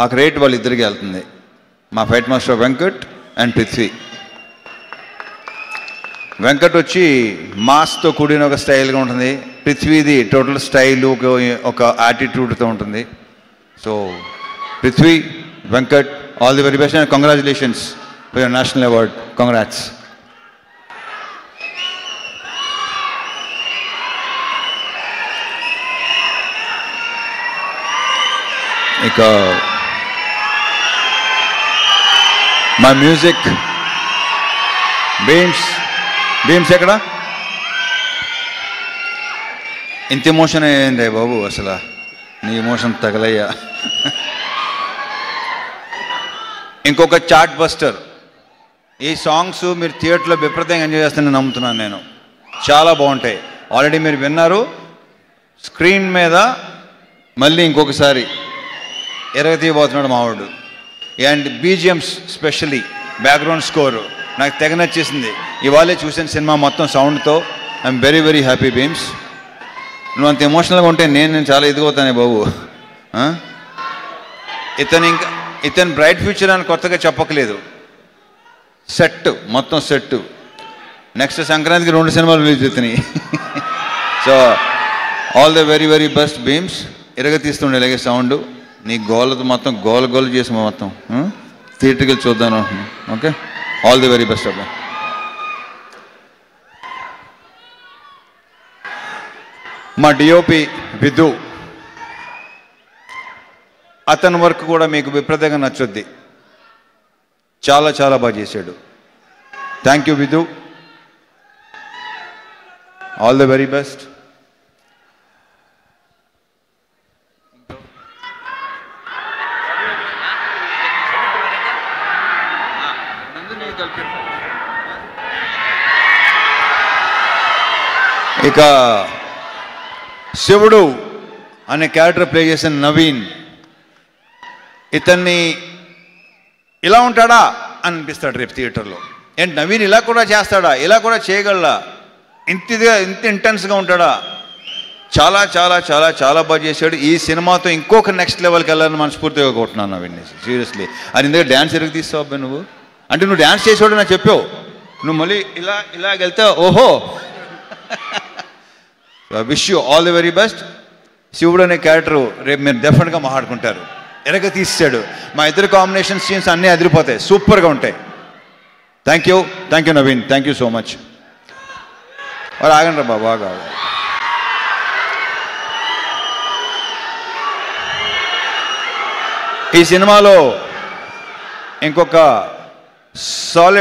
ఆ క్రెడిట్ వాళ్ళిద్దరికి వెళ్తుంది, మా fight master Venkat and Prithvi. Venkat వచ్చి మాస్తో కూడిన ఒక స్టైల్గా ఉంటుంది, పృథ్వీది టోటల్ స్టైల్ ఒక యాటిట్యూడ్తో ఉంటుంది. So Prithvi, Venkat, all the very best and congratulations for your national award. Congrats. ఇక మా మ్యూజిక్ భీమ్స్ ఎక్కడ? ఇంత ఎమోషన్ అయ్యింది బాబు, అసలు నీ ఎమోషన్ తగలయ్యా. ఇంకొక చార్ట్ బస్టర్. ఈ సాంగ్స్ మీరు థియేటర్లో విపరీతంగా ఎంజాయ్ చేస్తానని నమ్ముతున్నాను నేను. చాలా బాగుంటాయి. ఆల్రెడీ మీరు విన్నారు. స్క్రీన్ మీద మళ్ళీ ఇంకొకసారి ఎరగతీయబోతున్నాడు మావాడు. And BGMs, specially background score నాకు తెగ నచ్చేసింది. ఇవాళే చూసిన సినిమా మొత్తం సౌండ్తో. I'm very very happy Bheems. నువ్వు అంత ఎమోషనల్గా ఉంటే నేను చాలా ఎదిగవుతానే బాబు. ఇతను బ్రైట్ ఫ్యూచర్ అని కొత్తగా చెప్పకలేదు. సెట్ మొత్తం సెట్. నెక్స్ట్ సంక్రాంతికి 2 సినిమాలు రిలీజ్ అవుతున్నాయి. So all the very very best Bheems. ఎరగతీస్తుండే ఇలాగే సౌండ్. నీ గోలతో మొత్తం గోల చేసి మొత్తం థియేటర్కి వెళ్ళి చూద్దాను అంటున్నాను. Okay, all the very best అబ్బా. మా డిఓపి విధు, అతని వర్క్ కూడా మీకు విపరీతంగా నచ్చుద్ది. చాలా చాలా బాగా చేశాడు. Thank you Vidhu, all the very best. ఇక శివుడు అనే క్యారెక్టర్ ప్లే చేసిన నవీన్, ఇతన్ని ఇలా ఉంటాడా అని అనిపిస్తాడు రేపు థియేటర్లో. ఏంటి నవీన్ ఇలా కూడా చేస్తాడా, ఇలా కూడా చేయగలడా, ఇంత ఇంటెన్స్గా ఉంటాడా? చాలా చాలా చాలా చాలా బాగా చేశాడు. ఈ సినిమాతో ఇంకొక నెక్స్ట్ లెవెల్కి వెళ్ళాలని మనస్ఫూర్తిగా కొట్టున్నాను నవీన్. సీరియస్లీ. అది ఇందులో డ్యాన్స్ ఎరుగు తీస్తావు అబ్బాయి నువ్వు. అంటే నువ్వు డ్యాన్స్ చేసేవాడు నాకు చెప్పావు, నువ్వు మళ్ళీ ఇలా వెళ్తే ఓహో. Wish you all the very best. శివుడు అనే క్యారెక్టరు రేపు మీరు డెఫినెట్గా మాట్లాడుకుంటారు. ఎరగ తీసాడు. మా ఇద్దరు కాంబినేషన్ సీన్స్ అన్నీ అదిరిపోతాయి, సూపర్గా ఉంటాయి. Thank you Naveen, thank you so much. మరి ఆగండి రా బాగా. ఈ సినిమాలో ఇంకొక సాలిడ్